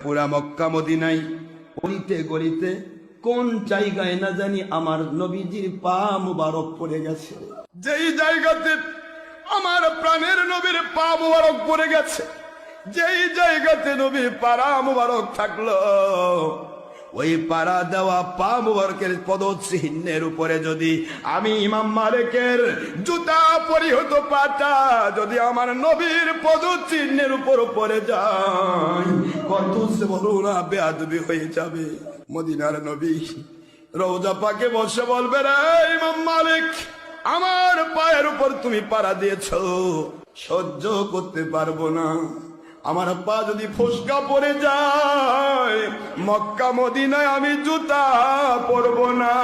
পুরা মক্কা মদিনায় গলিতে গলিতে কোন জায়গায় না জানি আমার নবীজির পা মুবারক পড়ে গেছে। যেই জায়গাতে আমার প্রাণের নবীর পা মুবারক পড়ে গেছে, যেই জায়গাতে নবীর পাড়া মুবারক থাকলো, ওই পাড়া দেওয়া পা মুবারকের পদচিহ্নের উপরে যদি আমি ইমাম মালিকের জুতা পরিহিত পাটা যদি আমার নবীর পদচিহ্নের উপর পড়ে যায়, কত সে বড় না বেয়াদবি হয়ে যাবে। মদিনার নবী রওজা পাকে বসে বলবে, রে ইমাম মালিক, আমার পায়ের উপর তুমি পাড়া দিয়েছ, সহ্য করতে পারবো না। আমার পা যদি ফসকা পড়ে যায়, মক্কা মদিনায় আমি জুতা পরবো না।